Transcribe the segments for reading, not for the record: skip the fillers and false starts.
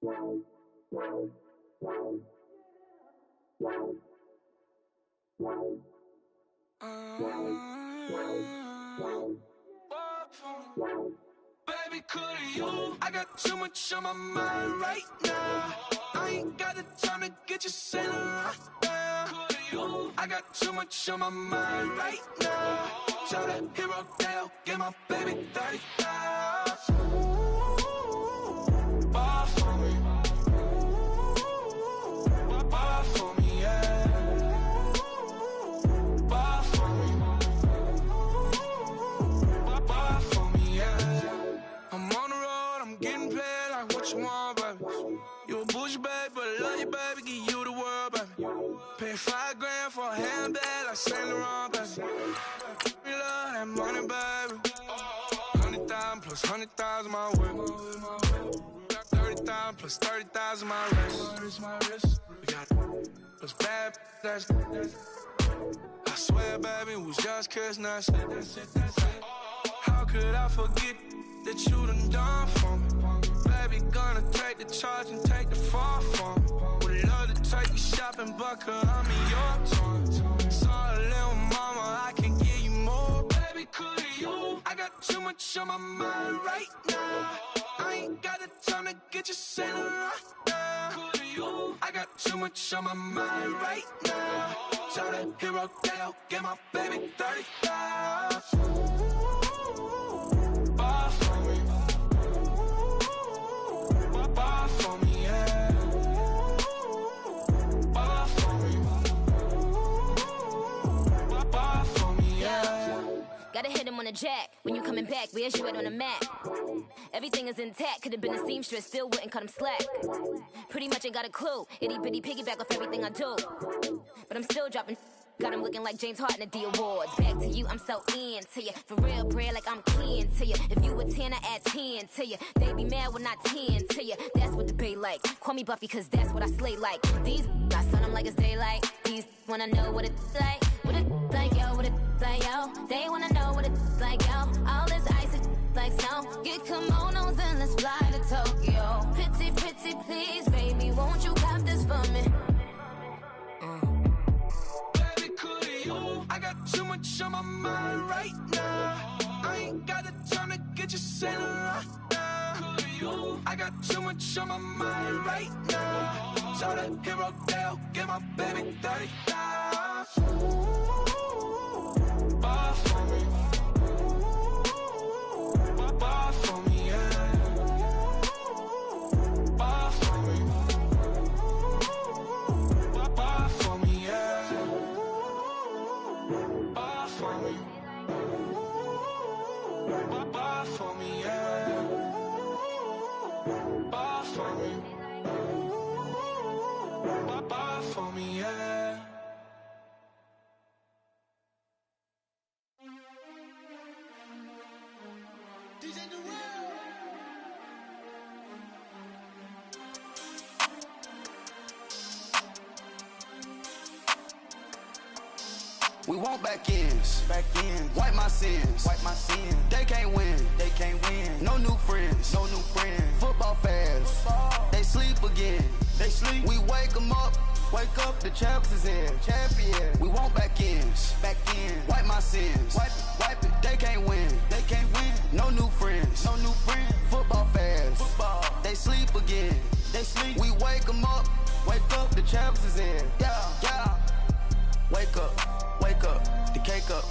Baby, couldn't you? I got too much on my mind right now. I ain't got the time to get you sailing right now. Couldn't you? I got too much on my mind right now. Tell that hero Dale, get my baby 30 now. Bar for me. Bar for me, yeah. Bar for me. Bar for me, yeah. I'm on the road, I'm getting paid like what you want, baby. You a bougie, baby, but I love you, baby. Give you the world, baby. Pay $5 grand for a handbag like Saint Laurent, baby. We love that money, baby. 100,000 plus 100,000 my whip. 30,000 plus 30,000 my wrist. We got plus bad, that's I swear, baby, it was just kiss, that's it. How could I forget that you done for me? Baby, gonna take the charge and take the fall for me. Would love to take you shopping, but I'm in your town. Sorry, little mama, I can give you more. Baby, could you? I got too much on my mind right now. I ain't got the time to get you sailing right now. Could you? I got too much on my mind right now. Tell that hero Dale, get my baby 30 now. Bar for me. Bar for me, yeah. Bar for me. Bar for me, yeah. Gotta hit him on the jack. When you coming back, where's you at on the map? Everything is intact. Could've been a seamstress, still wouldn't cut him slack. Pretty much ain't got a clue. Itty bitty piggyback off everything I do. But I'm still dropping. Got him looking like James Harden at the awards. Back to you, I'm so into you. For real, bread, like I'm keen to you. If you a 10, I add 10 to you. They be mad when I 10 to you. That's what the bay like. Call me Buffy, cause that's what I slay like. These I sun them like it's daylight. These wanna know what it's like. What it like, yo, what it like, yo. They wanna know what it's like, yo. All this ice is like snow. Get kimonos and let's fly to Tokyo. Pretty, pretty, please, baby, won't you cop this for me? I got too much on my mind right now. I ain't got the time to get you sailing right now. I got too much on my mind right now. Tell that hero Dale, get my baby 30 now. Bar for me. Bar for me, yeah. Bar for me. Bar for me, yeah. Bar for me. Bar for me, yeah. Bar for me. Bar for me, yeah. DJ Durrell. We want back ends, wipe my sins, They can't win, No new friends, Football fans, they sleep again. We wake them up, the champs is in. We want back ends, wipe my sins, wipe it. They can't win, No new friends, Football fans, they sleep again. We wake them up, the champs is in. Yeah. Wake up, the cake up,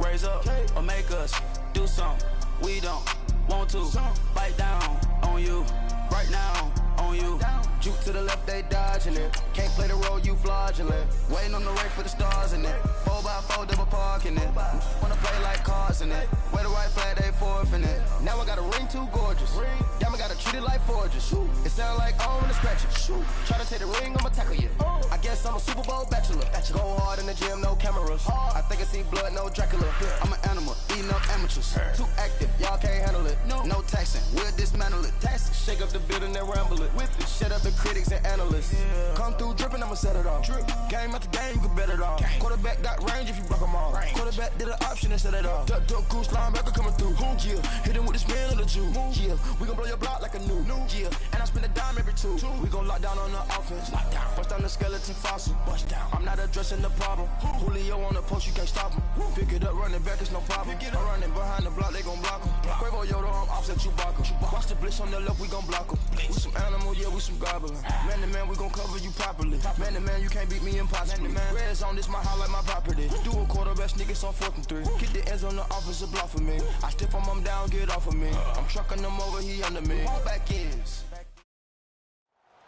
raise up, or make us do something we don't want to. Bite down on you, right now on you. Juke to the left, they dodging it. Can't play the role, you fraudulent. Waiting on the race for the stars in it. 4x4 double parking it. Wanna play like cars in it. Wear the right flag, they forfeiting it. Now I got a ring too gorgeous. Damn, I gotta treat it like forges. It sound like I wanna scratch it. Try to take the ring, I'ma tackle you. I guess I'm a Super Bowl bachelor. Go hard in the gym, no cameras. I think I see blood, no Dracula. I'm an animal, eating up amateurs. Too active, y'all can't handle it. No taxing, we'll dismantle it. Shake up the building and ramble it. Shut up the critics and analysts. Come through dripping, I'ma set it off. Game after game, you can bet it off. Quarterback got range if you block them all. Quarterback did an option and set it off. Duck, goose, linebacker coming through. Yeah, hit him with the spin of the Jew. Yeah, we gon' blow your block lock like a new. Yeah, and I spend a dime every two. We gon' lock down on the offense. Bust down the skeleton fossil. I'm not addressing the problem. Julio on the post, you can't stop him. Pick it up, running back, it's no problem. I'm running behind the block, they gon' block him. Quavo Yoda, I'm offset Chewbacca. Watch the blitz on the left, we gon' block him. We some animal, yeah, we some goblin. Man to man, we gon' cover you properly. Man to man, you can't beat me impossibly. Red zone, this my highlight, my property. Do a quarterback sneak, it's on 4th and 3. Get the ends on the offensive block for me. I stiff him, I'm down, get off of me. I'm trucking him over, he under me. Back ends.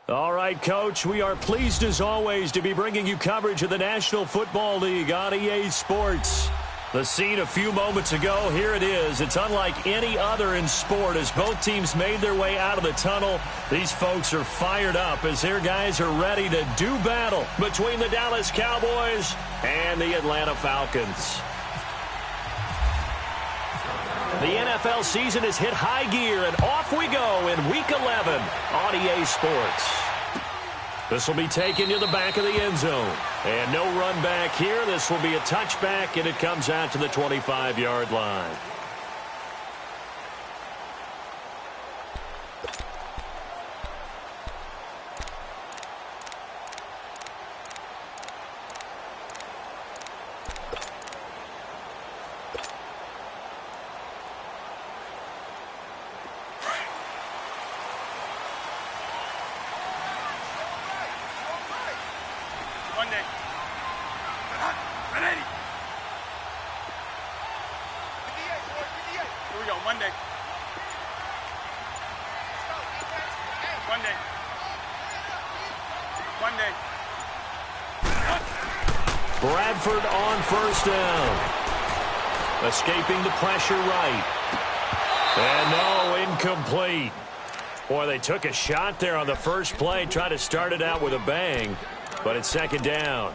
All right, Coach, we are pleased as always to be bringing you coverage of the National Football League on EA Sports. The scene a few moments ago, here it is. It's unlike any other in sport as both teams made their way out of the tunnel. These folks are fired up as their guys are ready to do battle between the Dallas Cowboys and the Atlanta Falcons. The NFL season has hit high gear, and off we go in Week 11 on EA Sports. This will be taken to the back of the end zone. And no run back here. This will be a touchback, and it comes out to the 25-yard line. Bradford on first down. Escaping the pressure right. And no, incomplete. Boy, they took a shot there on the first play, tried to start it out with a bang, but it's second down.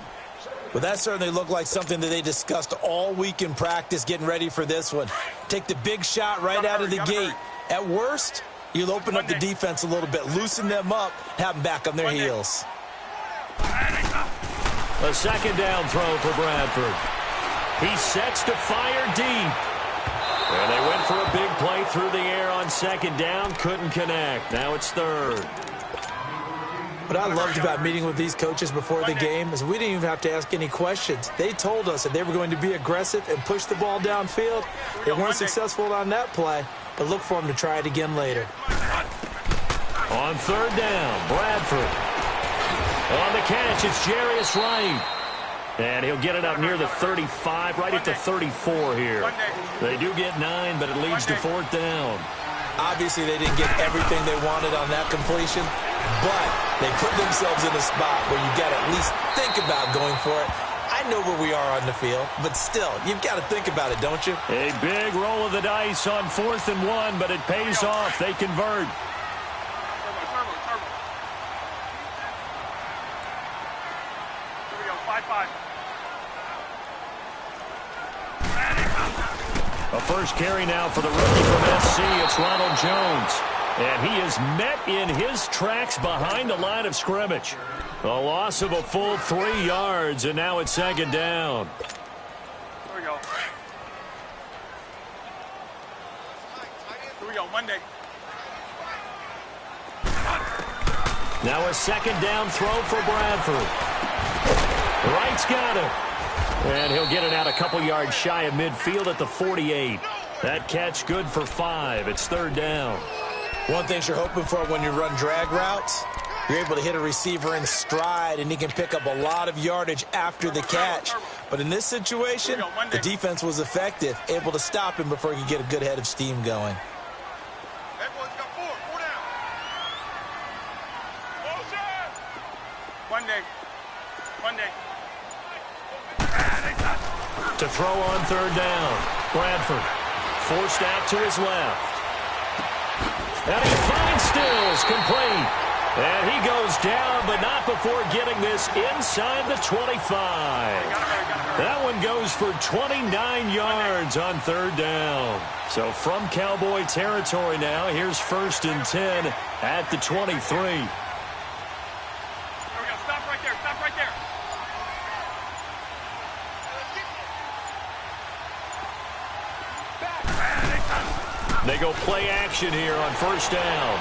Well, that certainly looked like something that they discussed all week in practice getting ready for this one. Take the big shot right out of the gate. At worst, you'll open up the defense a little bit, loosen them up, have them back on their heels. A second down throw for Bradford. He sets to fire deep. And they went for a big play through the air on second down. Couldn't connect. Now it's third. What I loved about meeting with these coaches before the game is we didn't even have to ask any questions. They told us that they were going to be aggressive and push the ball downfield. They weren't successful on that play, but look for them to try it again later. On third down, Bradford. On the catch, it's Jarius Wright. And he'll get it up near the 35, right at the 34 here. They do get 9, but it leads to fourth down. Obviously, they didn't get everything they wanted on that completion, but they put themselves in a spot where you've got to at least think about going for it. I know where we are on the field, but still, you've got to think about it, don't you? A big roll of the dice on 4th and 1, but it pays off. They convert. A first carry now for the rookie from SC. It's Ronald Jones. And he is met in his tracks behind the line of scrimmage. A loss of a full 3 yards, and now it's second down. Here we go, Monday. Now a second down throw for Bradford. Wright's got it. And he'll get it out a couple yards shy of midfield at the 48. That catch good for 5. It's third down. One thing you're hoping for when you run drag routes, you're able to hit a receiver in stride, and he can pick up a lot of yardage after the catch. But in this situation, the defense was effective, able to stop him before he could get a good head of steam going. To throw on third down. Bradford forced out to his left. And he finds Stills complete. And he goes down, but not before getting this inside the 25. That one goes for 29 yards on third down. So from Cowboy territory now, here's 1st and 10 at the 23. They go play action here on first down.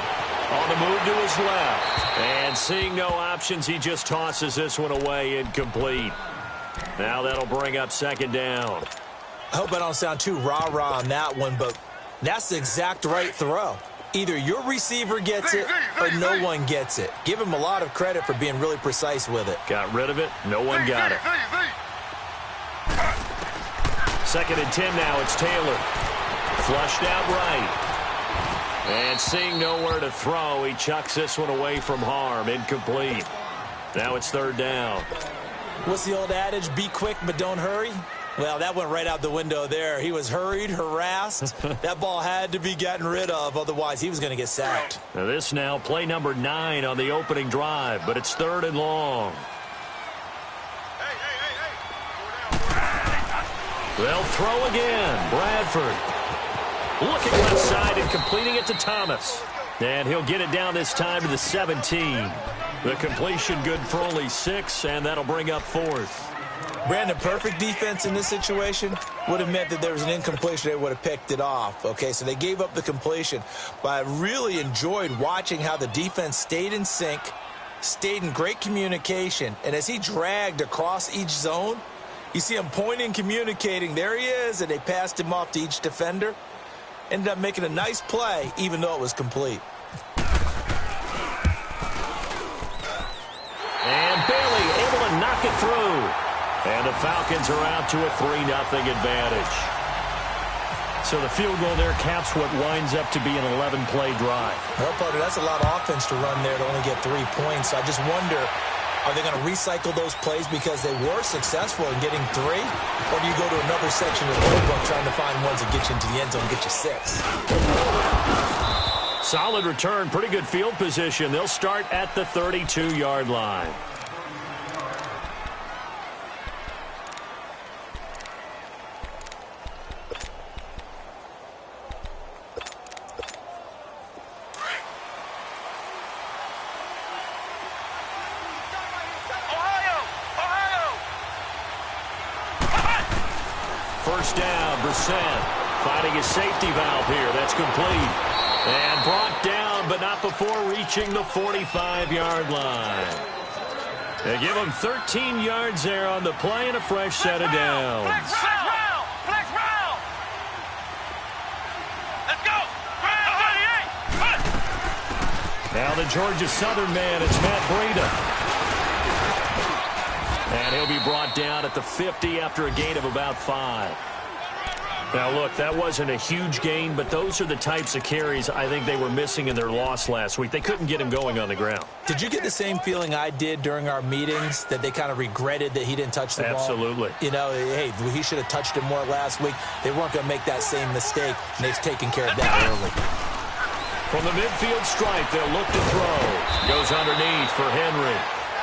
On the move to his left. And seeing no options, he just tosses this one away incomplete. Now that'll bring up second down. I hope I don't sound too rah-rah on that one, but that's the exact right throw. Either your receiver gets it or no one gets it. Give him a lot of credit for being really precise with it. Got rid of it. No one got it. 2nd and 10 now. It's Taylor. Flushed out right. And seeing nowhere to throw, he chucks this one away from harm. Incomplete. Now it's 3rd down. What's the old adage? Be quick, but don't hurry. Well, that went right out the window there. He was hurried, harassed. That ball had to be gotten rid of, otherwise he was going to get sacked. Now this now, play number 9 on the opening drive, but it's 3rd and long. They'll throw again. Bradford looking left side and completing it to Thomas. And he'll get it down this time to the 17. The completion good for only 6, and that'll bring up 4th. Brandon, perfect defense in this situation would have meant that there was an incompletion. They would have picked it off. Okay, so they gave up the completion. But I really enjoyed watching how the defense stayed in sync, stayed in great communication, and as he dragged across each zone, you see him pointing, communicating. There he is, and they passed him off to each defender. Ended up making a nice play, even though it was complete. And Bailey able to knock it through. And the Falcons are out to a 3-0 advantage. So the field goal there caps what winds up to be an 11-play drive. Well, partner, that's a lot of offense to run there to only get 3 points. I just wonder, are they going to recycle those plays because they were successful in getting 3? Or do you go to another section of the playbook trying to find ones that get you into the end zone and get you 6? Solid return, pretty good field position. They'll start at the 32-yard line. First down, Brissett finding his safety valve here. That's complete. And brought down, but not before reaching the 45-yard line. They give him 13 yards there on the play and a fresh set of downs. Flex round! Let's go! Now the Georgia Southern man, it's Matt Breida. And he'll be brought down at the 50 after a gain of about 5. Now, look, that wasn't a huge gain, but those are the types of carries I think they were missing in their loss last week. They couldn't get him going on the ground. Did you get the same feeling I did during our meetings, that they kind of regretted that he didn't touch the ball? Absolutely. You know, hey, he should have touched it more last week. They weren't going to make that same mistake, and they've taken care of that early. From the midfield stripe, they'll look to throw. Goes underneath for Henry.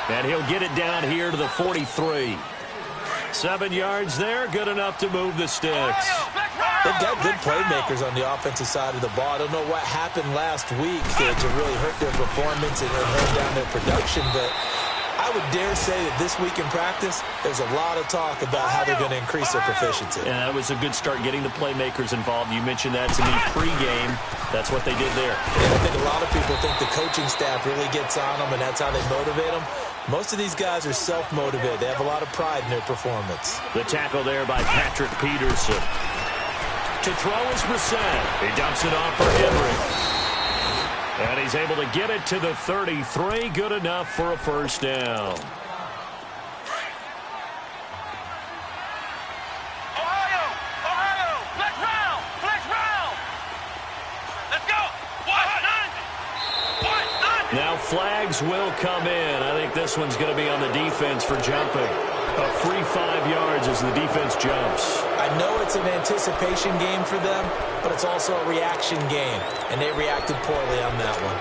And he'll get it down here to the 43. 7 yards there, good enough to move the sticks. They've got good playmakers on the offensive side of the ball. I don't know what happened last week to really hurt their performance and hold down their production, but I would dare say that this week in practice, there's a lot of talk about how they're going to increase their proficiency. And that was a good start, getting the playmakers involved. You mentioned that to me pregame. That's what they did there. And I think a lot of people think the coaching staff really gets on them, and that's how they motivate them. Most of these guys are self-motivated. They have a lot of pride in their performance. The tackle there by Patrick Peterson. To throw is Brissett. He dumps it off for Henry. And he's able to get it to the 33. Good enough for a first down. Ohio! Flex round! Let's go! Now flags will come in. I think this one's going to be on the defense for jumping. A free 5 yards as the defense jumps. I know it's an anticipation game for them, but it's also a reaction game, and they reacted poorly on that one.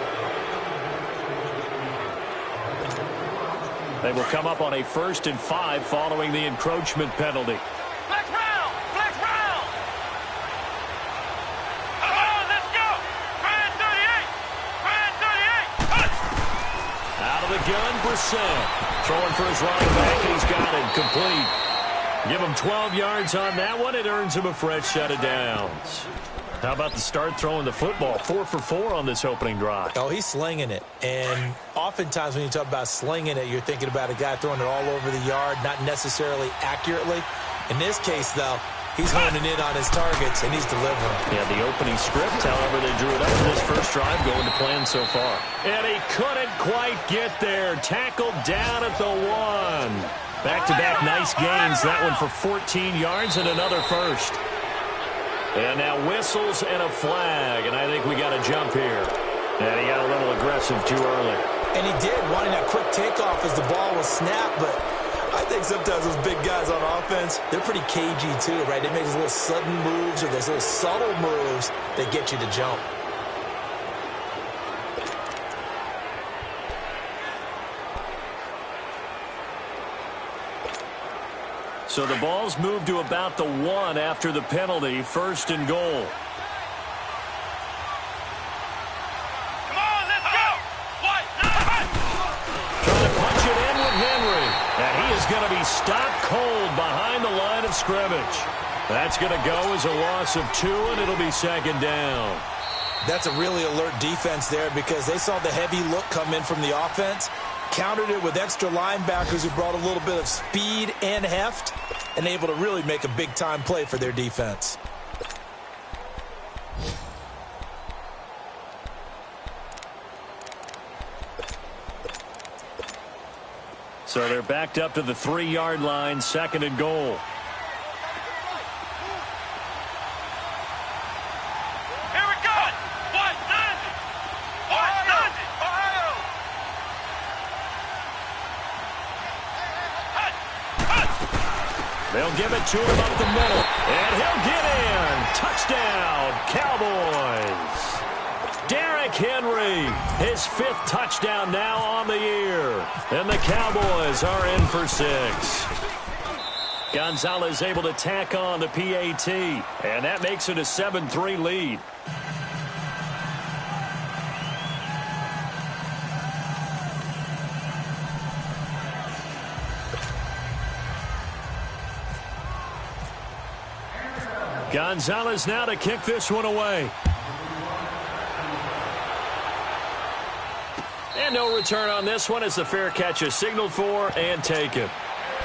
They will come up on a 1st and 5 following the encroachment penalty. Flex round! Let's go! Grand 38! Out of the gun, Brissett. Throwing for his running back, and he's got it complete. Give him 12 yards on that one. It earns him a fresh set of downs. How about the start throwing the football? 4 for 4 on this opening drive. Oh, he's slinging it. And oftentimes when you talk about slinging it, you're thinking about a guy throwing it all over the yard, not necessarily accurately. In this case, though, he's honing in on his targets, and he's delivering. Yeah, the opening script, however, they drew it up for this first drive, going to plan so far. And he couldn't quite get there. Tackled down at the 1. Back-to-back nice gains. That one for 14 yards and another first. And now whistles and a flag, and I think we got a jump here. And he got a little aggressive too early. And he did, wanting that quick takeoff as the ball was snapped, but I think sometimes those big guys on offense, they're pretty cagey too, right? They make those little sudden moves or those little subtle moves that get you to jump. So the ball's moved to about the 1 after the penalty, 1st and goal. Come on, let's go! White, Trying to punch it in with Henry. And he is going to be stopped cold behind the line of scrimmage. That's going to go as a loss of 2, and it'll be 2nd down. That's a really alert defense there because they saw the heavy look come in from the offense, countered it with extra linebackers who brought a little bit of speed and heft, and able to really make a big-time play for their defense. So they're backed up to the 3-yard line, 2nd and goal. here we go! White, Sandy! White, Sandy! Ohio! They'll give it to him up the middle, and he'll get in. Touchdown, Cowboys. Derrick Henry, his 5th touchdown now on the year. And the Cowboys are in for 6. Gonzalez able to tack on the PAT, and that makes it a 7-3 lead. Gonzalez now to kick this one away. And no return on this one as the fair catch is signaled for and taken.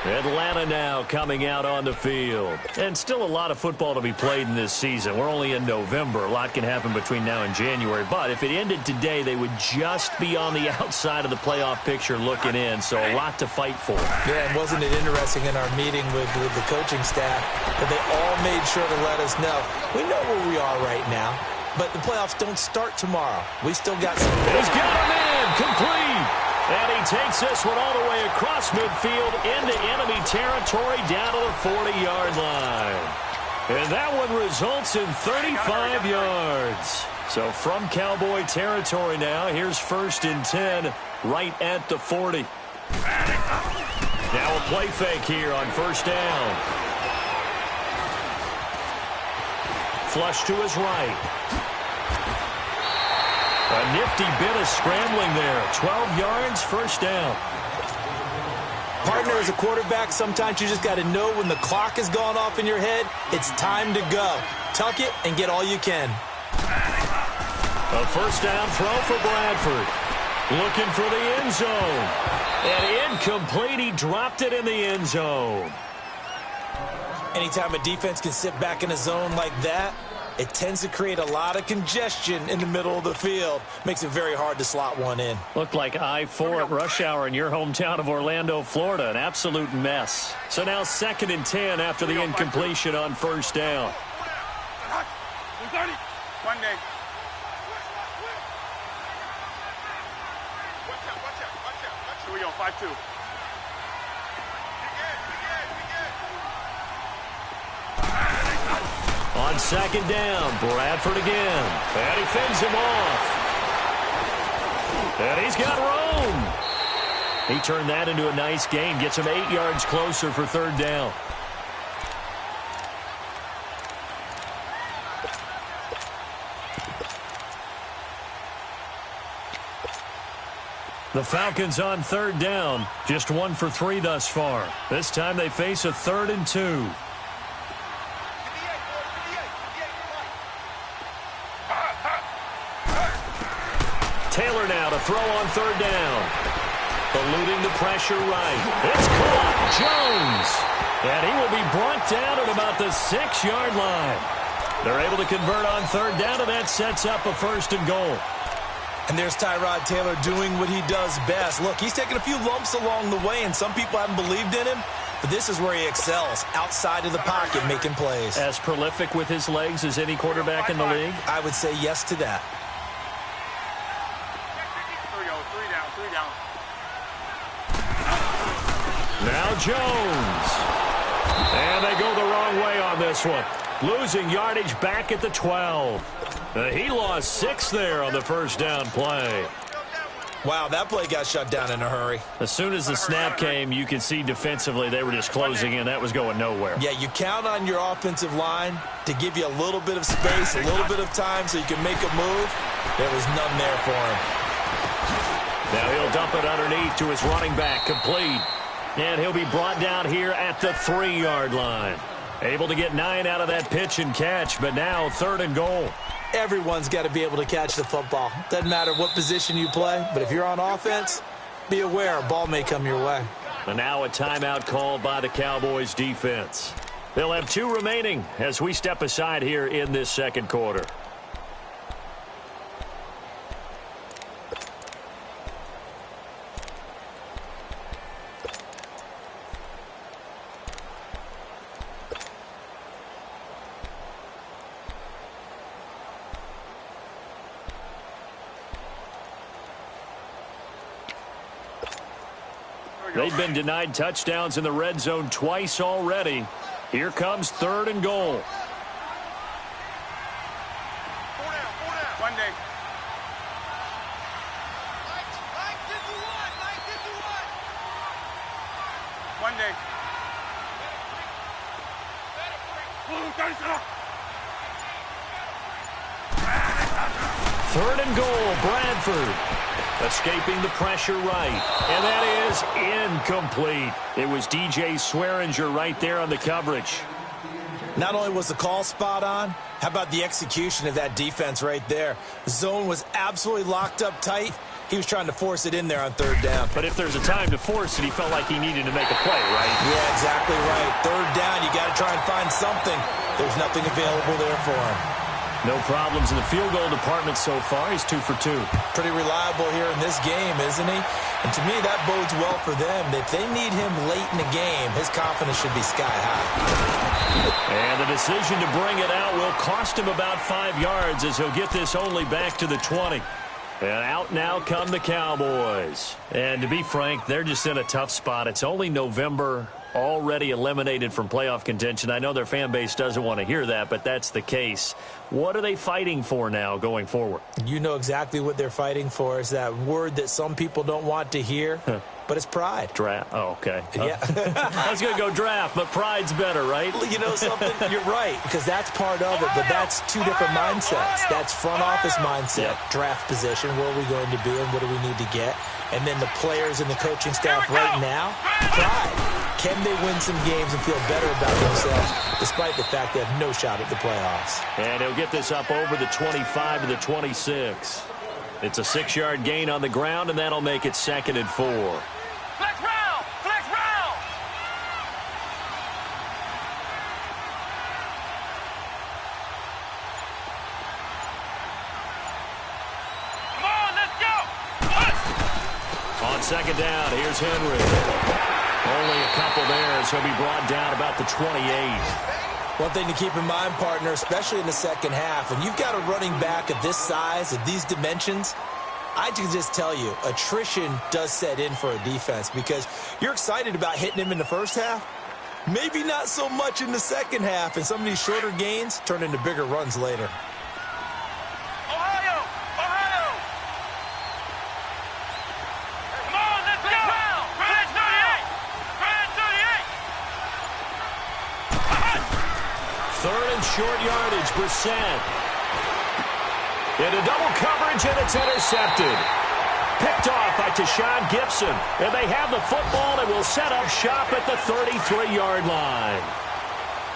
Atlanta now coming out on the field. And still a lot of football to be played in this season. We're only in November. A lot can happen between now and January. But if it ended today, they would just be on the outside of the playoff picture looking in. So a lot to fight for. Yeah, and wasn't it interesting in our meeting with the coaching staff that they all made sure to let us know, we know where we are right now, but the playoffs don't start tomorrow. We still got some. He's got him in, complete. And he takes this one all the way across midfield into enemy territory down to the 40-yard line. And that one results in 35 yards. So from Cowboy territory now, here's 1st and 10 right at the 40. Now a play fake here on 1st down. Flush to his right. A nifty bit of scrambling there. 12 yards, 1st down. Partner, as a quarterback, sometimes you just got to know when the clock has gone off in your head, it's time to go. Tuck it and get all you can. A 1st down throw for Bradford. Looking for the end zone. And incomplete. He dropped it in the end zone. Anytime a defense can sit back in a zone like that, it tends to create a lot of congestion in the middle of the field. Makes it very hard to slot one in. Looked like I-4 at rush hour in your hometown of Orlando, Florida. An absolute mess. So now 2nd and 10 after the incompletion on 1st down. 1 day. Watch out. Here we go, 5-2. On 2nd down, Bradford again. And he fends him off. And he's got room. He turned that into a nice gain. Gets him 8 yards closer for 3rd down. The Falcons on 3rd down. Just 1 for 3 thus far. This time they face a 3rd and 2. Taylor now to throw on third down. Eluding the pressure right. It's caught. Jones. And he will be brought down at about the 6-yard line. They're able to convert on third down, and that sets up a 1st and goal. And there's Tyrod Taylor doing what he does best. Look, he's taken a few lumps along the way, and some people haven't believed in him. But this is where he excels, outside of the pocket, making plays. As prolific with his legs as any quarterback in the league? I would say yes to that. Three down. Now Jones. And they go the wrong way on this one. Losing yardage back at the 12. He lost 6 there on the first down play. Wow, that play got shut down in a hurry. As soon as the snap came, you could see defensively they were just closing in. That was going nowhere. Yeah, you count on your offensive line to give you a little bit of space, a little bit of time so you can make a move. There was none there for him. Now he'll dump it underneath to his running back, complete. And he'll be brought down here at the 3-yard line. Able to get 9 out of that pitch and catch, but now 3rd and goal. Everyone's got to be able to catch the football. Doesn't matter what position you play, but if you're on offense, be aware a ball may come your way. And now a timeout called by the Cowboys defense. They'll have 2 remaining as we step aside here in this second quarter. They've been denied touchdowns in the red zone twice already. Here comes 3rd and goal. 4 down. 1 day. One day. 3rd and goal, Bradford. Escaping the pressure right. And that is incomplete. It was DJ Swearinger right there on the coverage. Not only was the call spot on, how about the execution of that defense right there? The zone was absolutely locked up tight. He was trying to force it in there on 3rd down. But if there's a time to force it, he felt like he needed to make a play, right? Yeah, exactly right. 3rd down, you got to try and find something. There's nothing available there for him. No problems in the field goal department so far. He's 2 for 2. Pretty reliable here in this game, isn't he? And to me, that bodes well for them. If they need him late in the game, his confidence should be sky high. And the decision to bring it out will cost him about 5 yards as he'll get this only back to the 20. And out now come the Cowboys. And to be frank, they're just in a tough spot. It's only November, already eliminated from playoff contention. I know their fan base doesn't want to hear that, but that's the case. What are they fighting for now going forward? You know exactly what they're fighting for. Is that word that some people don't want to hear, but it's pride. Draft. Oh, okay. Yeah. I was going to go draft, but pride's better, right? Well, you know something? You're right, because that's part of it, but that's 2 different mindsets. That's front office mindset, draft position, where are we going to be and what do we need to get? And then the players and the coaching staff right now, pride. Can they win some games and feel better about themselves, despite the fact they have no shot at the playoffs? And he'll get this up over the 25 to the 26. It's a 6-yard gain on the ground, and that'll make it 2nd and 4. Flex round! Flex round! Come on, let's go! On 2nd down, here's Henry. Only a couple there, so he'll be brought down about the 28. One thing to keep in mind, partner, especially in the second half, when you've got a running back of this size, of these dimensions, I can just tell you, attrition does set in for a defense because you're excited about hitting him in the first half. Maybe not so much in the second half, and some of these shorter gains turn into bigger runs later. Ohio! Ohio! Come on, let's go! Red 38! Red 38! 3rd and short yardage, Brissett. Into double coverage, and it's intercepted. Picked off by Tashawn Gibson. And they have the football and will set up shop at the 33-yard line.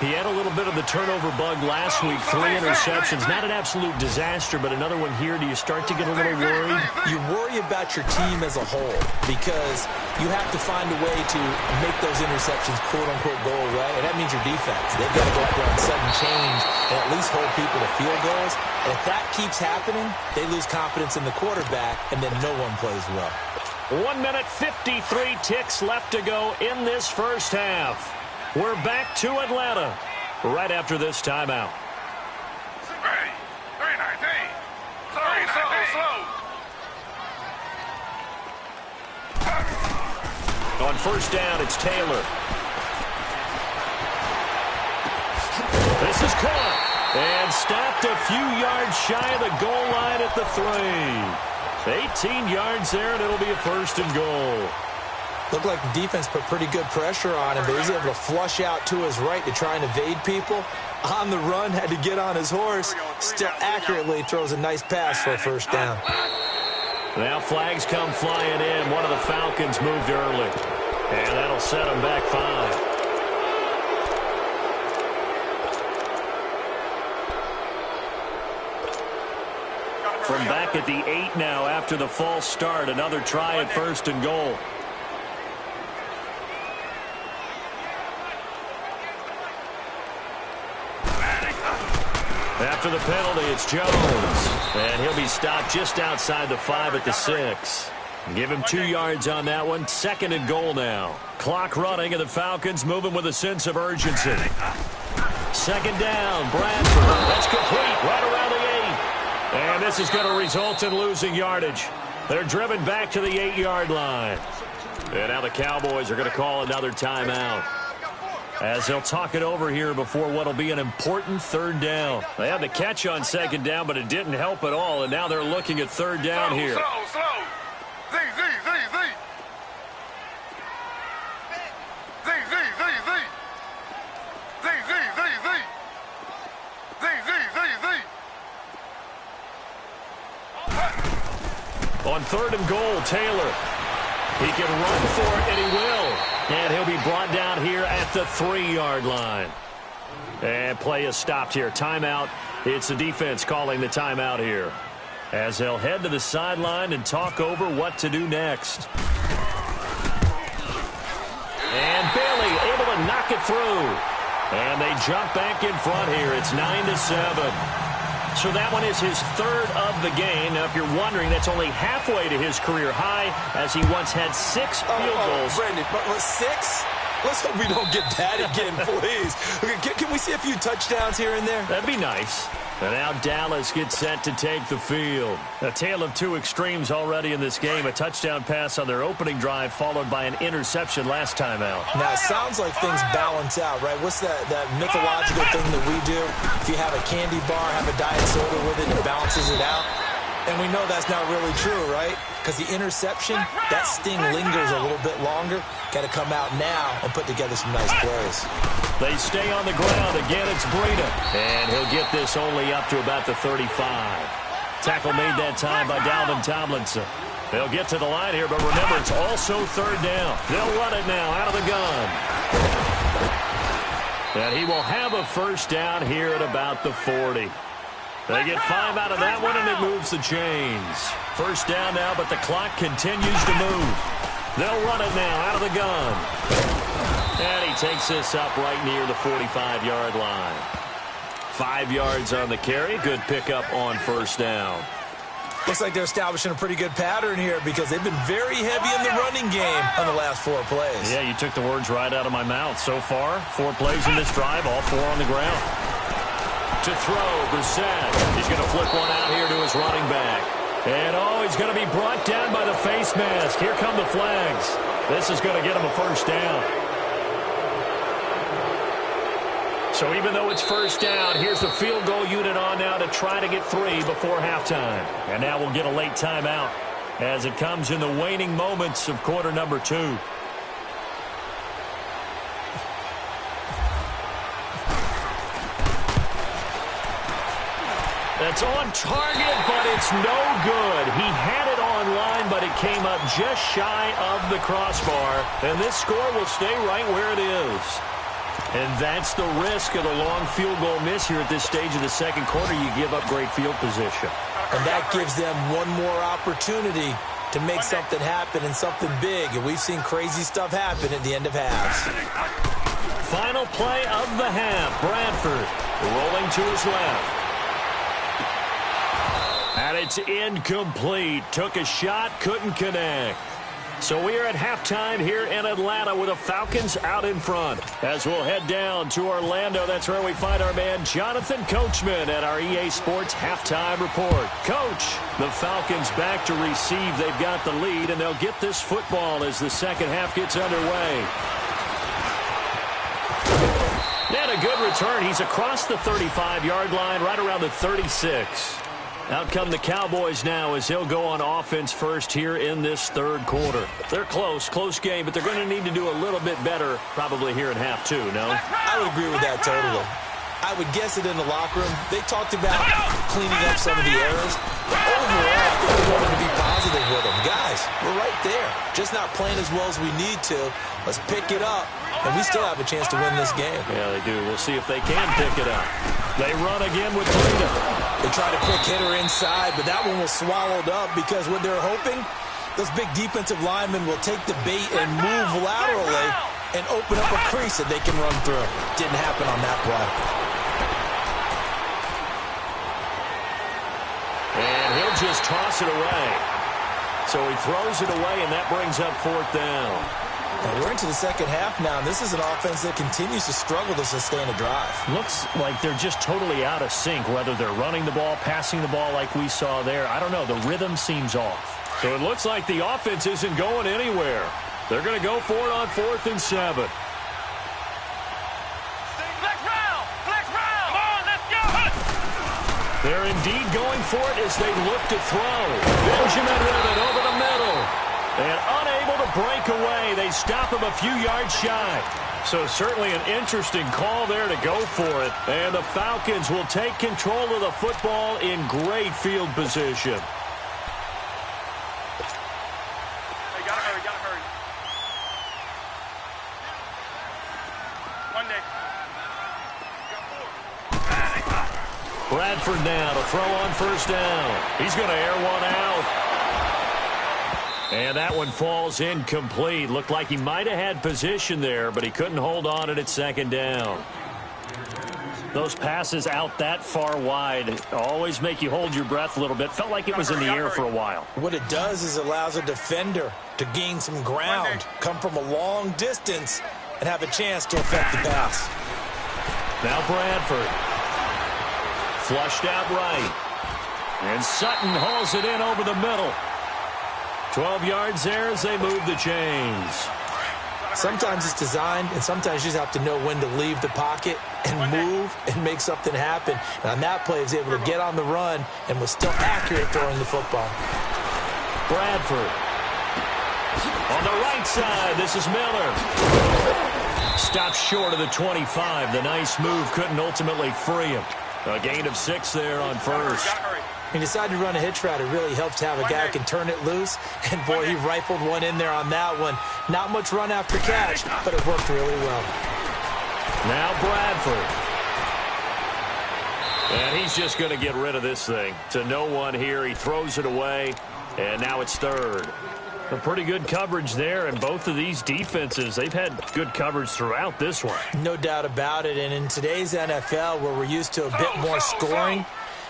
He had a little bit of the turnover bug last week, 3 interceptions. Not an absolute disaster, but another one here. Do you start to get a little worried? You worry about your team as a whole because you have to find a way to make those interceptions, quote-unquote, go away, and that means your defense. They've got to go up there on sudden change and at least hold people to field goals. And if that keeps happening, they lose confidence in the quarterback, and then no one plays well. 1 minute, 53 ticks left to go in this first half. We're back to Atlanta right after this timeout. 319. Slow. On first down, it's Taylor. This is caught and stopped a few yards shy of the goal line at the 3. 18 yards there, and it'll be a first and goal. Looked like the defense put pretty good pressure on him, but he's able to flush out to his right to try and evade people. On the run, had to get on his horse. Still accurately throws a nice pass for a first down. Now flags come flying in. One of the Falcons moved early, and that'll set them back 5. From back at the 8 now after the false start, another try at first and goal. After the penalty, it's Jones. And he'll be stopped just outside the 5 at the 6. Give him 2 yards on that one. Second and goal now. Clock running, and the Falcons moving with a sense of urgency. Second down, Bradford. That's complete right around the 8. And this is going to result in losing yardage. They're driven back to the 8-yard line. And now the Cowboys are going to call another timeout, as they'll talk it over here before what will be an important third down. They had the catch on second down, but it didn't help at all, and now they're looking at third down here. Slow. Z. On third and goal, Taylor. He can run for it, and he will. And he'll be brought down here at the 3-yard line. And play is stopped here. Timeout. It's the defense calling the timeout here, as they'll head to the sideline and talk over what to do next. And Bailey able to knock it through. And they jump back in front here. It's 9-7. So that one is his third of the game. Now, if you're wondering, that's only halfway to his career high, as he once had 6 field goals. Brandon, but 6? Let's hope we don't get that again, please. Can we see a few touchdowns here and there? That'd be nice. And now Dallas gets set to take the field. A tale of 2 extremes already in this game. A touchdown pass on their opening drive, followed by an interception last time out. Now, it sounds like things balance out, right? What's that mythological thing that we do? If you have a candy bar, have a diet soda with it, it balances it out. And we know that's not really true, right? Because the interception, that sting lingers a little bit longer. Got to come out now and put together some nice plays. They stay on the ground. Again, it's Breida. And he'll get this only up to about the 35. Tackle made that time by Dalvin Tomlinson. They'll get to the line here, but remember, it's also third down. They'll run it now out of the gun. And he will have a first down here at about the 40. They get 5 out of that one, and it moves the chains. First down now, but the clock continues to move. They'll run it now out of the gun. And he takes this up right near the 45-yard line. 5 yards on the carry. Good pickup on first down. Looks like they're establishing a pretty good pattern here, because they've been very heavy in the running game on the last 4 plays. Yeah, you took the words right out of my mouth. So far, 4 plays in this drive, all 4 on the ground. To throw, Brissett. He's going to flip one out here to his running back. And, he's going to be brought down by the face mask. Here come the flags. This is going to get him a first down. So even though it's first down, here's the field goal unit on now to try to get 3 before halftime. And now we'll get a late timeout as it comes in the waning moments of quarter number 2. That's on target, but it's no good. He had it on line, but it came up just shy of the crossbar. And this score will stay right where it is. And that's the risk of the long field goal miss here at this stage of the second quarter. You give up great field position. And that gives them one more opportunity to make something happen and something big. And we've seen crazy stuff happen at the end of halves. Final play of the half. Bradford rolling to his left. And it's incomplete. Took a shot, couldn't connect. So we are at halftime here in Atlanta with the Falcons out in front. As we'll head down to Orlando, that's where we find our man Jonathan Coachman at our EA Sports Halftime Report. Coach, the Falcons back to receive. They've got the lead, and they'll get this football as the second half gets underway. And a good return. He's across the 35-yard line, right around the 36. Out come the Cowboys now as they'll go on offense first here in this third quarter. They're close game, but they're going to need to do a little bit better probably here in half two, no? I would agree with that totally. I would guess it in the locker room. They talked about cleaning up some of the errors. But overall, I think they wanted to be positive with them. Guys, we're right there. Just not playing as well as we need to. Let's pick it up, and we still have a chance to win this game. Yeah, they do. We'll see if they can pick it up. They run again with freedom. They tried a quick hitter inside, but that one was swallowed up because what they're hoping, those big defensive linemen will take the bait and move laterally and open up a crease that they can run through. Didn't happen on that play. And he'll just toss it away. So he throws it away, and that brings up fourth down. And we're into the second half now, and this is an offense that continues to struggle to sustain a drive. Looks like they're just totally out of sync, whether they're running the ball, passing the ball like we saw there. I don't know. The rhythm seems off. So it looks like the offense isn't going anywhere. They're going to go for it on 4th and 7. They're indeed going for it as they look to throw. Benjamin Ribbon over the middle. And unable to break away. They stop him a few yards shy. So certainly an interesting call there to go for it. And the Falcons will take control of the football in great field position. Hey, gotta hurry. One day. Bradford now to throw on first down. He's going to air one out. And that one falls incomplete. Looked like he might have had position there, but he couldn't hold on at second down. Those passes out that far wide always make you hold your breath a little bit. Felt like it was in the air for a while. What it does is allows a defender to gain some ground, come from a long distance, and have a chance to affect the pass. Now Bradford. Flushed out right. And Sutton hauls it in over the middle. 12 yards there as they move the chains. Sometimes it's designed, and sometimes you just have to know when to leave the pocket and move and make something happen. And on that play, he was able to get on the run and was still accurate throwing the football. Bradford. On the right side, this is Miller. Stops short of the 25. The nice move couldn't ultimately free him. A gain of 6 there on first. He decided to run a hitch route. It really helps to have a guy who can turn it loose. And, boy, he rifled one in there on that one. Not much run after catch, but it worked really well. Now Bradford. And he's just going to get rid of this thing. To no one here. He throws it away, and now it's third. A pretty good coverage there, and both of these defenses, they've had good coverage throughout this one. No doubt about it, and in today's NFL, where we're used to a bit more scoring,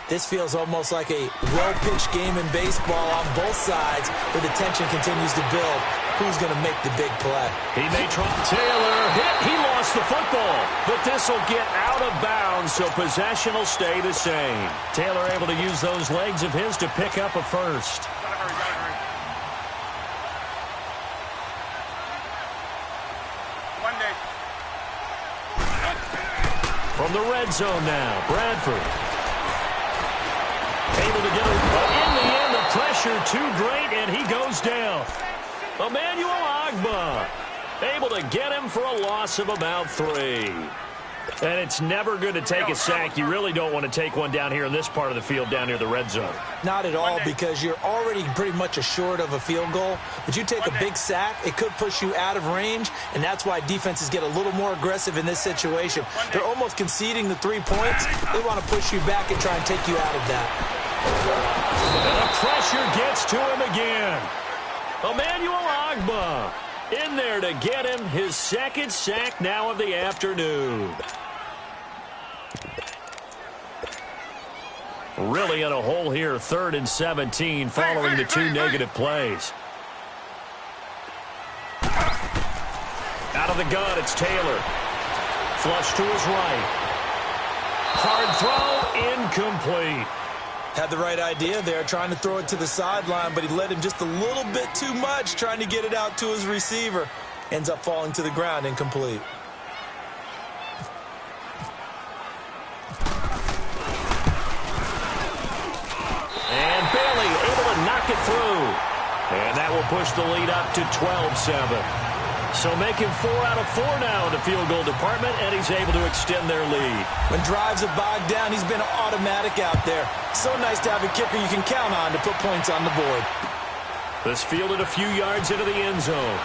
this feels almost like a well-pitched game in baseball on both sides where the tension continues to build. Who's going to make the big play? He may try. Taylor hit. He lost the football, but this will get out of bounds, so possession will stay the same. Taylor able to use those legs of his to pick up a first. From the red zone now, Bradford. Able to get it, but in the end, the pressure too great, and he goes down. Emmanuel Agba able to get him for a loss of about 3. And it's never good to take a sack. You really don't want to take one down here in this part of the field, down near the red zone. Not at all, because you're already pretty much assured of a field goal. But you take a big sack, it could push you out of range, and that's why defenses get a little more aggressive in this situation. They're almost conceding the 3 points. They want to push you back and try and take you out of that. And the pressure gets to him again. Emmanuel Ogbah in there to get him his second sack now of the afternoon. Really in a hole here, 3rd and 17 following the 2 negative plays. Out of the gun, it's Taylor. Flush to his right. Hard throw, incomplete. Had the right idea there, trying to throw it to the sideline, but he led him just a little bit too much, trying to get it out to his receiver. Ends up falling to the ground, incomplete. And Bailey able to knock it through. And that will push the lead up to 12-7. So making 4 out of 4 now in the field goal department, and he's able to extend their lead. When drives are bogged down, he's been automatic out there. So nice to have a kicker you can count on to put points on the board. This fielded a few yards into the end zone.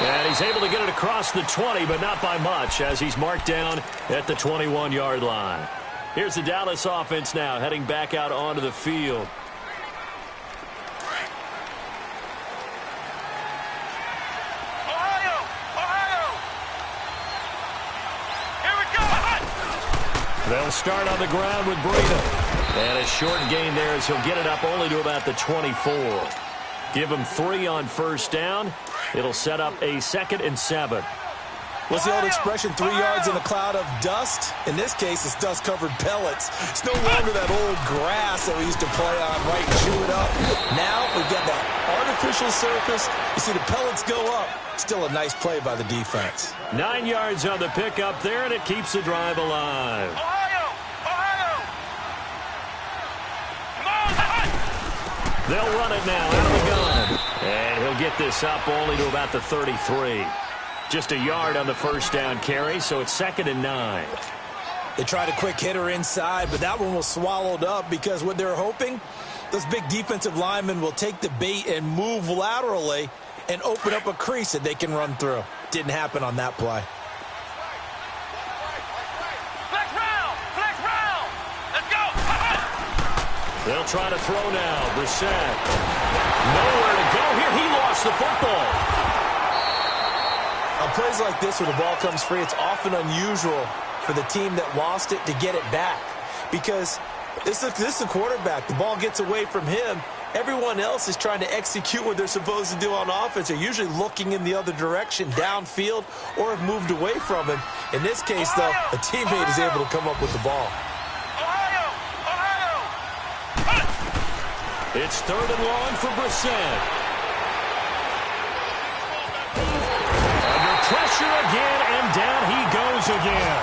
And he's able to get it across the 20, but not by much, as he's marked down at the 21-yard line. Here's the Dallas offense now, heading back out onto the field. They'll start on the ground with Breida. And a short gain there as he'll get it up only to about the 24. Give him 3 on first down. It'll set up a 2nd and 7. What's the old expression, 3 yards in a cloud of dust? In this case, it's dust-covered pellets. It's no longer that old grass that we used to play on, right, and chew it up. Now we've got that artificial surface. You see the pellets go up. Still a nice play by the defense. 9 yards on the pickup there, and it keeps the drive alive. They'll run it now out of the gun. And he'll get this up only to about the 33. Just a yard on the first down carry, so it's 2nd and 9. They tried a quick hitter inside, but that one was swallowed up because what they're hoping, those big defensive linemen will take the bait and move laterally and open up a crease that they can run through. Didn't happen on that play. Flex round. Let's go. They'll try to throw now. Brissett. Nowhere to go here. He lost the football. On plays like this where the ball comes free, it's often unusual for the team that lost it to get it back because this is the quarterback. The ball gets away from him. Everyone else is trying to execute what they're supposed to do on offense. They're usually looking in the other direction, downfield, or have moved away from him. In this case, though, a teammate is able to come up with the ball. It's 3rd and long for Brissett. Under pressure again, and down he goes again.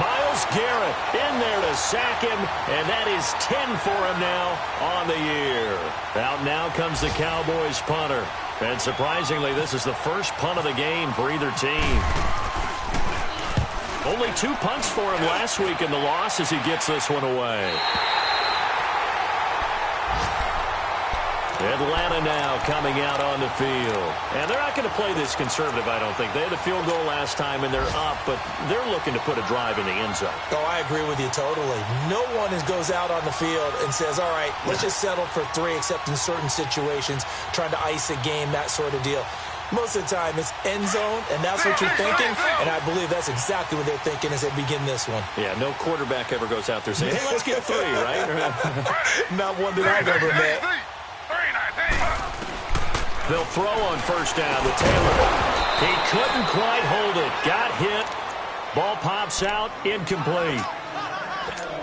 Myles Garrett in there to sack him, and that is 10 for him now on the year. Out now comes the Cowboys punter. And surprisingly, this is the first punt of the game for either team. Only 2 punts for him last week in the loss as he gets this one away. Atlanta now coming out on the field. And they're not going to play this conservative, I don't think. They had a field goal last time, and they're up, but they're looking to put a drive in the end zone. Oh, I agree with you totally. No one goes out on the field and says, all right, let's just settle for 3, except in certain situations, trying to ice a game, that sort of deal. Most of the time, it's end zone, and that's what you're thinking, and I believe that's exactly what they're thinking as they begin this one. Yeah, no quarterback ever goes out there saying, hey, let's get 3, right? Not one that I've ever met. They'll throw on first down with Taylor. He couldn't quite hold it. Got hit. Ball pops out. Incomplete.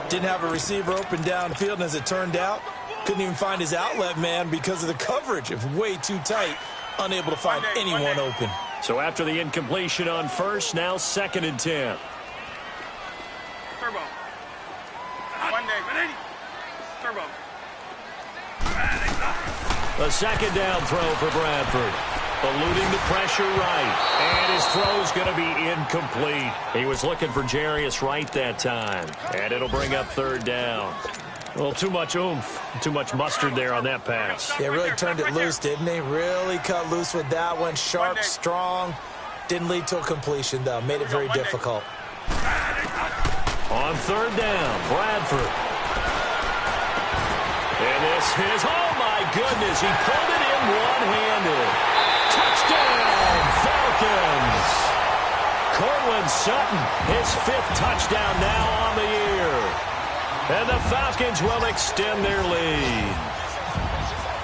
Didn't have a receiver open downfield, and as it turned out, couldn't even find his outlet man because of the coverage. It was way too tight. Unable to find anyone open. So after the incompletion on first, now 2nd and 10. Turbo. 1 day. Turbo. A 2nd down throw for Bradford. Eluding the pressure right. And his throw's going to be incomplete. He was looking for Jarius Wright that time. And it'll bring up third down. Well, too much oomph, too much mustard there on that pass. Yeah, really turned it loose, didn't he? Really cut loose with that one. Sharp, strong. Didn't lead to a completion, though. Made it very difficult. On third down, Bradford. And this is, oh my goodness, he pulled it in one-handed. Touchdown, Falcons. Cortland Sutton, his 5th touchdown now on the year. And the Falcons will extend their lead.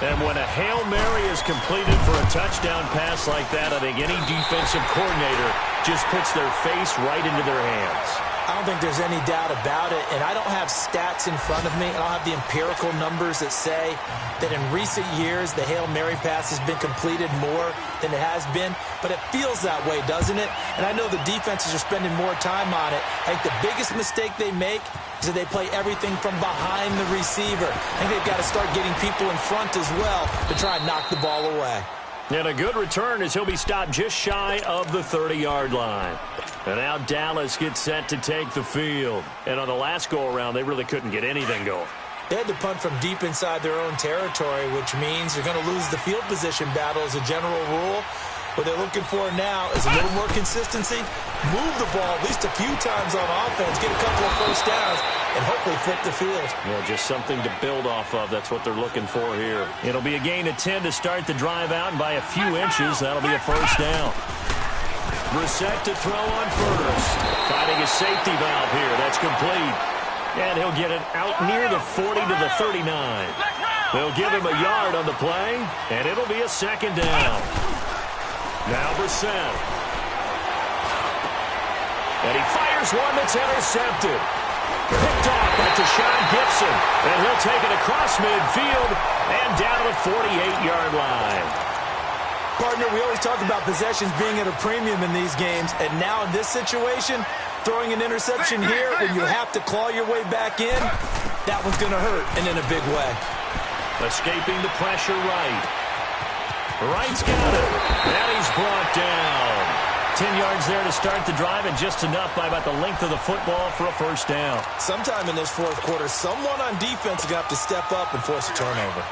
And when a Hail Mary is completed for a touchdown pass like that, I think any defensive coordinator just puts their face right into their hands. I don't think there's any doubt about it, and I don't have stats in front of me. I don't have the empirical numbers that say that in recent years the Hail Mary pass has been completed more than it has been, but it feels that way, doesn't it? And I know the defenses are spending more time on it. I think the biggest mistake they make is that they play everything from behind the receiver. I think they've got to start getting people in front as well to try and knock the ball away. And a good return as he'll be stopped just shy of the 30-yard line. And now Dallas gets set to take the field. And on the last go-around, they really couldn't get anything going. They had to punt from deep inside their own territory, which means you're going to lose the field position battle as a general rule. What they're looking for now is a little more consistency, move the ball at least a few times on offense, get a couple of first downs, and hopefully flip the field. Yeah, just something to build off of. That's what they're looking for here. It'll be a gain of 10 to start the drive out, and by a few inches, that'll be a first down. Brissett to throw on first. Finding a safety valve here. That's complete. And he'll get it out near the 40 to the 39. They'll give him a yard on the play, and it'll be a second down. Now Brissett. And he fires one that's intercepted. Picked off by Tashawn Gibson. And he'll take it across midfield and down to the 48-yard line. Partner, we always talk about possessions being at a premium in these games, and now in this situation, throwing an interception here when you have to claw your way back in, that one's going to hurt, and in a big way. Escaping the pressure right. Wright's got it, and he's brought down. 10 yards there to start the drive, and just enough by about the length of the football for a first down. Sometime in this fourth quarter, someone on defense is going to have to step up and force a turnover.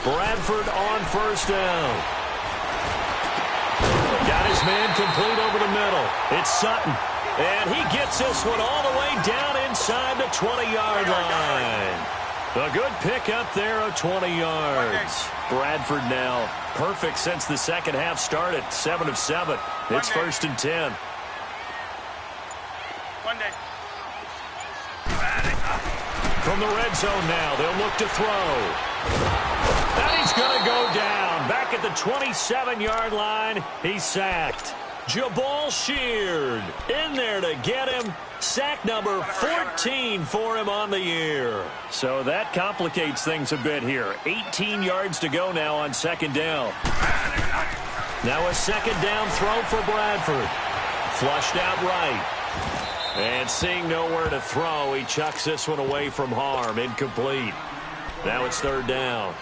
Bradford on first down. Got his man complete over the middle. It's Sutton. And he gets this one all the way down inside the 20-yard line. A good pickup there of 20 yards. Bradford now perfect since the second half started. 7 of 7. It's first and 10. From the red zone now, they'll look to throw. And he's going to go down. Back at the 27-yard line, he's sacked. Jabal Sheard in there to get him. Sack number 14 for him on the year. So that complicates things a bit here. 18 yards to go now on second down. Now a second down throw for Bradford. Flushed out right. And seeing nowhere to throw, he chucks this one away from harm. Incomplete. Now it's third down.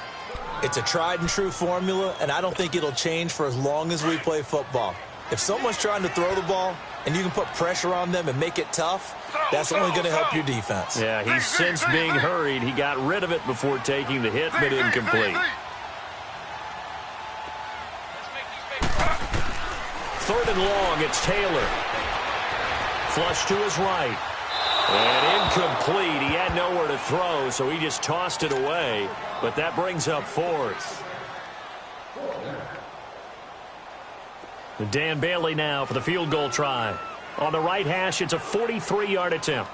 It's a tried-and-true formula, and I don't think it'll change for as long as we play football. If someone's trying to throw the ball and you can put pressure on them and make it tough, that's only going to help your defense. Yeah, he's since being hurried. He got rid of it before taking the hit, but incomplete. Third and long, it's Taylor. Flush to his right. And incomplete. He had nowhere to throw, so he just tossed it away. But that brings up fourth. Dan Bailey now for the field goal try. On the right hash, it's a 43-yard attempt.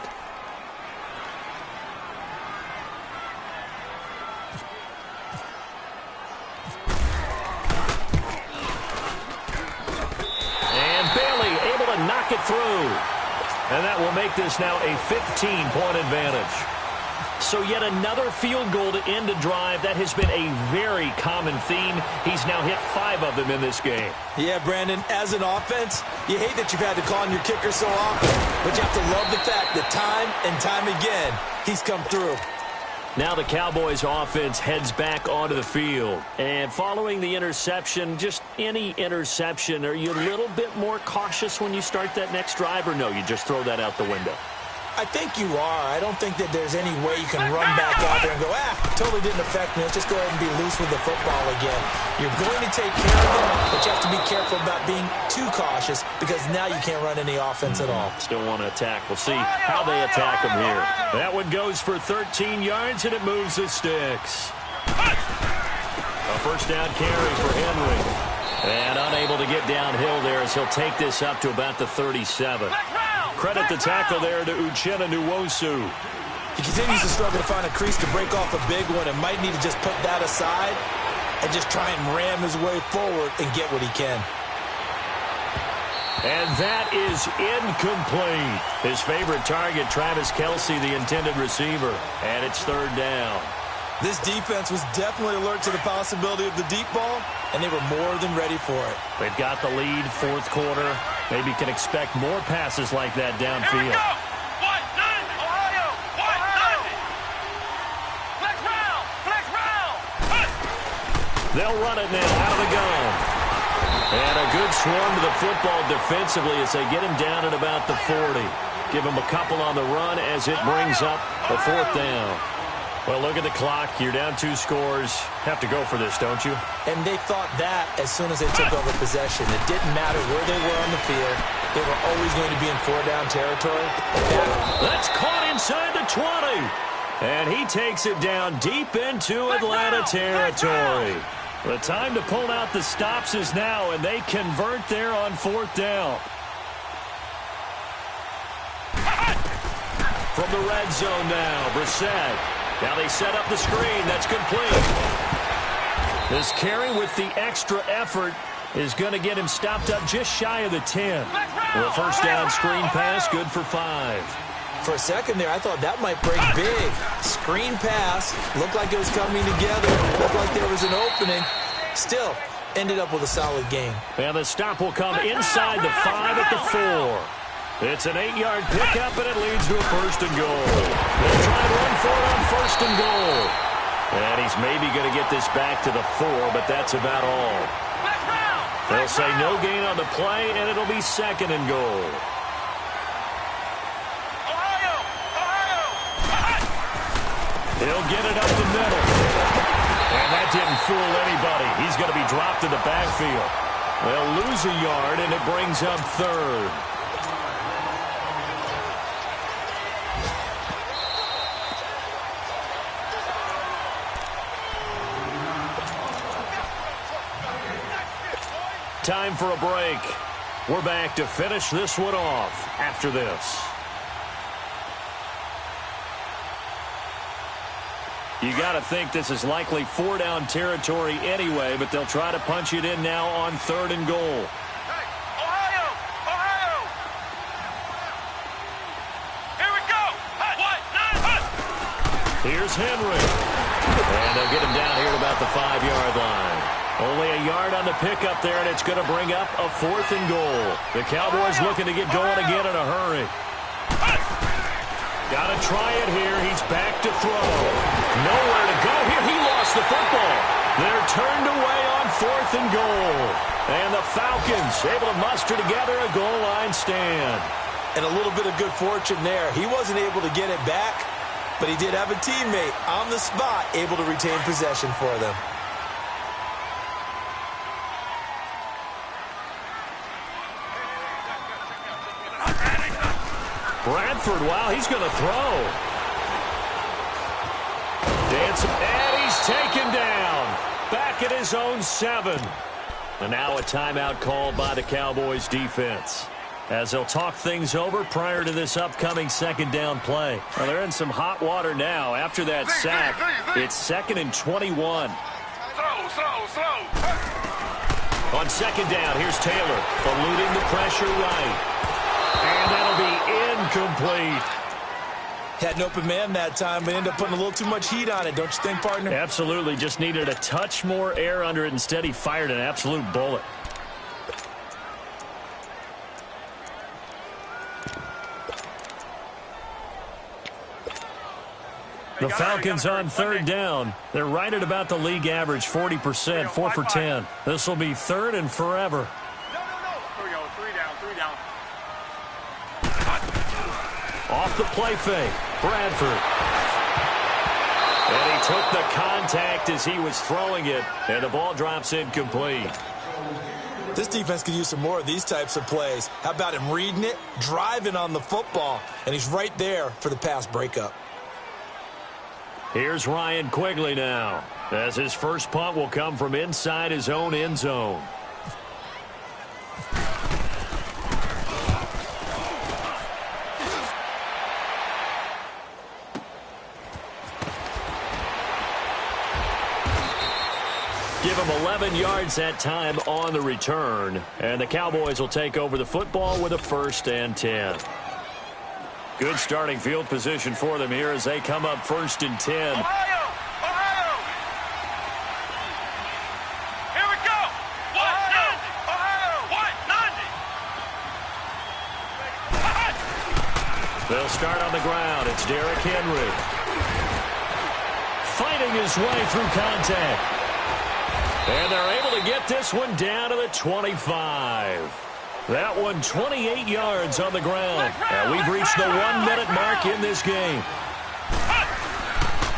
And Bailey able to knock it through. And that will make this now a 15-point advantage. So yet another field goal to end a drive. That has been a very common theme. He's now hit 5 of them in this game. Yeah, Brandon, as an offense, you hate that you've had to call on your kicker so often, but you have to love the fact that time and time again, he's come through. Now the Cowboys offense heads back onto the field. And following the interception, just any interception, are you a little bit more cautious when you start that next drive, or no, you just throw that out the window? I think you are. I don't think that there's any way you can run back out there and go, totally didn't affect me. Let's just go ahead and be loose with the football again. You're going to take care of them, but you have to be careful about being too cautious because now you can't run any offense at all. Still want to attack. We'll see how they attack them here. That one goes for 13 yards, and it moves the sticks. A first down carry for Henry. And unable to get downhill there as he'll take this up to about the 37. Credit the tackle there to Uchenna Nwosu. He continues to struggle to find a crease to break off a big one and might need to just put that aside and just try and ram his way forward and get what he can. And that is incomplete. His favorite target, Travis Kelce, the intended receiver. And it's third down. This defense was definitely alert to the possibility of the deep ball, and they were more than ready for it. They've got the lead, fourth quarter. Maybe can expect more passes like that downfield. Here we go. 1-9, Ohio. 1-9. Flex round. Flex round. They'll run it now out of the gun. And a good swarm to the football defensively as they get him down at about the 40. Give him a couple on the run as it brings up a fourth down. Well, look at the clock. You're down 2 scores. Have to go for this, don't you? And they thought that as soon as they took over possession. It didn't matter where they were on the field. They were always going to be in 4-down territory. That's caught inside the 20. And he takes it down deep into Atlanta territory. The time to pull out the stops is now, and they convert there on 4th down. From the red zone now, Brissett. Now they set up the screen. That's complete. This carry with the extra effort is going to get him stopped up just shy of the 10. The first down screen pass, good for 5. For a second there, I thought that might break big. Screen pass, looked like it was coming together, looked like there was an opening. Still, ended up with a solid game. And the stop will come inside the 5 at the 4. It's an 8-yard pickup, and it leads to a first and goal. They'll try and run for it on first and goal. And he's maybe going to get this back to the 4, but that's about all. They'll say no gain on the play, and it'll be second and goal. He'll get it up the middle. And that didn't fool anybody. He's going to be dropped in the backfield. They'll lose a yard, and it brings up third. Time for a break. We're back to finish this one off after this. You got to think this is likely 4-down territory anyway, but they'll try to punch it in now on 3rd and goal. Hey, Ohio! Ohio! Here we go! 1-9. Here's Henry. And they'll get him down here at about the 5-yard line. Only a yard on the pickup there, and it's going to bring up a 4th and goal. The Cowboys looking to get going again in a hurry. Got to try it here. He's back to throw. Nowhere to go here. He lost the football. They're turned away on 4th and goal. And the Falcons able to muster together a goal line stand. And a little bit of good fortune there. He wasn't able to get it back, but he did have a teammate on the spot able to retain possession for them. Bradford, wow, he's going to throw. And he's taken down. Back at his own 7. And now a timeout called by the Cowboys defense, as they'll talk things over prior to this upcoming 2nd down play. Well, they're in some hot water now. After that sack, it's 2nd and 21. Slow. On 2nd down, here's Taylor, eluding the pressure right. And that'll be incomplete. Had an open man that time, but ended up putting a little too much heat on it, don't you think, partner? Absolutely. Just needed a touch more air under it. Instead, he fired an absolute bullet. The Falcons on third down. They're right at about the league average, 40%, 4 for 10. This will be third and forever. No. Here we go. 3 down. Off the play fake, Bradford. And he took the contact as he was throwing it, and the ball drops incomplete. This defense could use some more of these types of plays. How about him reading it, driving on the football, and he's right there for the pass breakup. Here's Ryan Quigley now, as his first punt will come from inside his own end zone. Give him 11 yards that time on the return, and the Cowboys will take over the football with a 1st and 10. Good starting field position for them here as they come up 1st and 10. Ohio! Here we go! 190! Ohio! 190! They'll start on the ground. It's Derrick Henry. Fighting his way through contact. And they're able to get this one down to the 25. That one 28 yards on the ground. And we've reached the 1-minute mark in this game.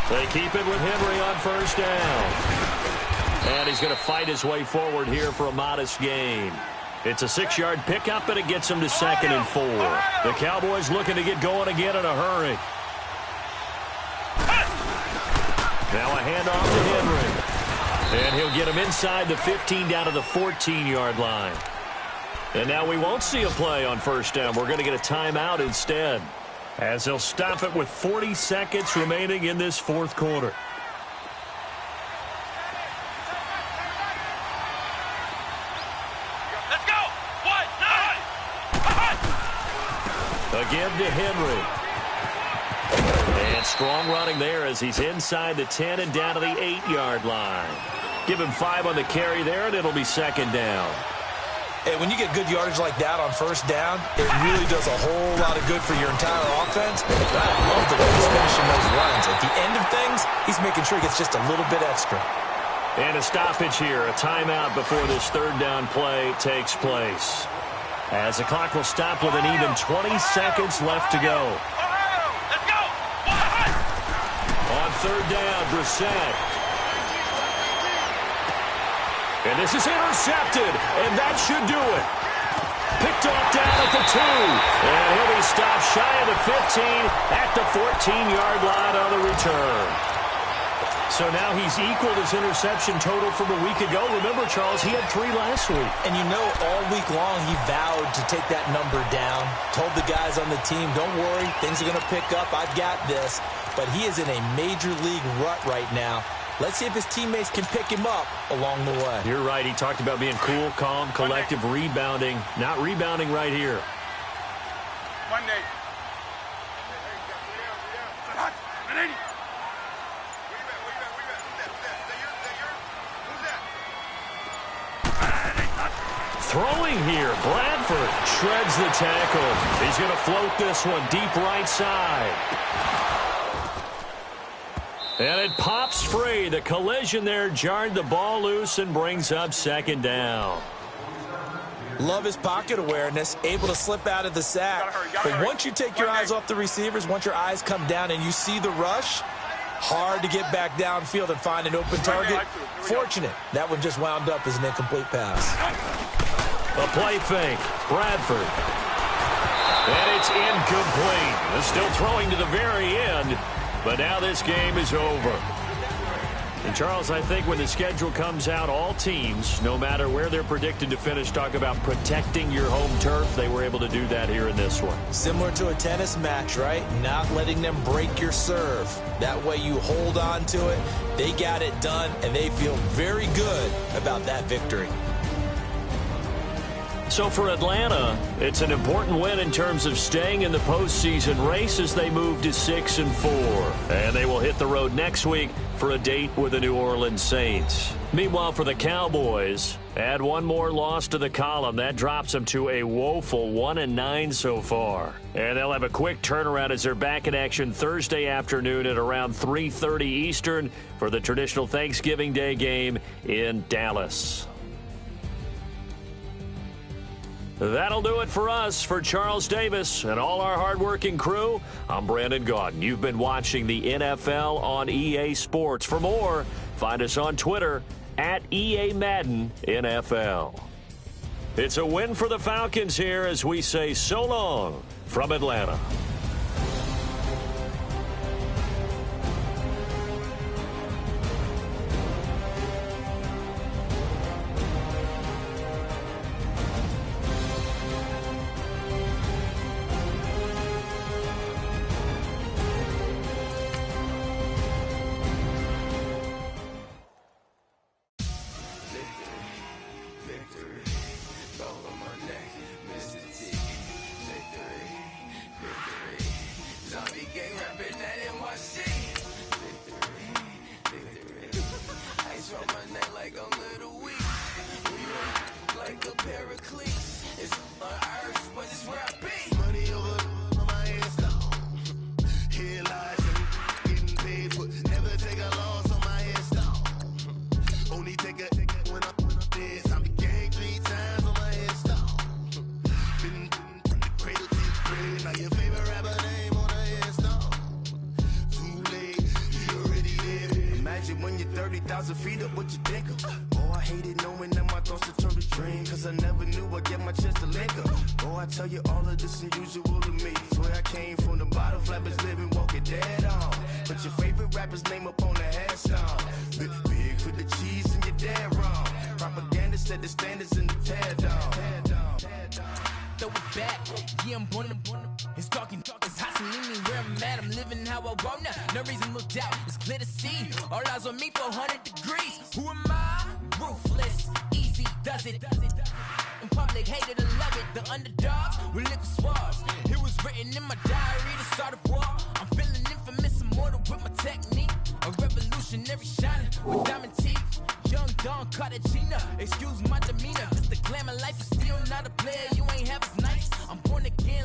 They keep it with Henry on 1st down. And he's going to fight his way forward here for a modest gain. It's a 6-yard pickup, and it gets him to 2nd and 4. The Cowboys looking to get going again in a hurry. Now a handoff to Henry. And he'll get him inside the 15 down to the 14-yard line. And now we won't see a play on 1st down. We're going to get a timeout instead, as they'll stop it with 40 seconds remaining in this 4th quarter. Let's go! 190! Again to Henry. And strong running there as he's inside the 10 and down to the 8-yard line. Give him 5 on the carry there, and it'll be 2nd down. Hey, when you get good yardage like that on 1st down, it really does a whole lot of good for your entire offense. But I love the way he's finishing those runs. At the end of things, he's making sure he gets just a little bit extra. And a stoppage here, a timeout before this 3rd down play takes place. As the clock will stop with an even 20 seconds left to go. Let's go! On 3rd down, Brissett. And this is intercepted, and that should do it. Picked off down at the 2. And he'll be stopped shy of the 15 at the 14-yard line on the return. So now he's equaled his interception total from a week ago. Remember, Charles, he had 3 last week. And you know, all week long he vowed to take that number down. Told the guys on the team, don't worry, things are going to pick up. I've got this. But he is in a major league rut right now. Let's see if his teammates can pick him up along the way. You're right. He talked about being cool, calm, collective, rebounding. Not rebounding right here. Monday. Throwing here, Bradford shreds the tackle. He's going to float this one deep right side. And it pops free. The collision there jarred the ball loose and brings up 2nd down. Love his pocket awareness, able to slip out of the sack. But once you take your eyes off the receivers, once your eyes come down and you see the rush, hard to get back downfield and find an open target. Fortunate, that one just wound up as an incomplete pass. A play fake, Bradford. And it's incomplete. They're still throwing to the very end. But now this game is over. And, Charles, I think when the schedule comes out, all teams, no matter where they're predicted to finish, talk about protecting your home turf. They were able to do that here in this one. Similar to a tennis match, right? Not letting them break your serve. That way you hold on to it. They got it done, and they feel very good about that victory. So for Atlanta, it's an important win in terms of staying in the postseason race as they move to 6-4. And they will hit the road next week for a date with the New Orleans Saints. Meanwhile, for the Cowboys, add one more loss to the column. That drops them to a woeful 1-9 so far. And they'll have a quick turnaround as they're back in action Thursday afternoon at around 3:30 Eastern for the traditional Thanksgiving Day game in Dallas. That'll do it for us. For Charles Davis and all our hardworking crew, I'm Brandon Gaudin. You've been watching the NFL on EA Sports. For more, find us on Twitter at EA Madden NFL. It's a win for the Falcons here as we say so long from Atlanta. When you're 30,000 feet up, what you think of? Oh, I hated knowing that my thoughts had turned to dream, cause I never knew I'd get my chance to link up. Oh, I tell you all of this unusual to me. Swear I came from the bottom, flappers living, walking dead on. Put your favorite rapper's name up on the headstone. Big for the cheese and you're dead wrong. Propaganda set the standards in the tear down. Throw it back, yeah, I'm born to it's talking, it's hot, so leave me where I'm at. I'm living how I want now, no reason to doubt, it's clear to see. All eyes on me, 400 degrees. Who am I? Ruthless, easy does it. In public, hated and love it. The underdogs with liquor swabs. It was written in my diary to start a war. I'm feeling infamous, immortal with my technique. A revolutionary shining with diamond teeth. Young Don Cartagena, excuse my demeanor. Just the glamour life is still not a player. You ain't half as nice. I'm born again.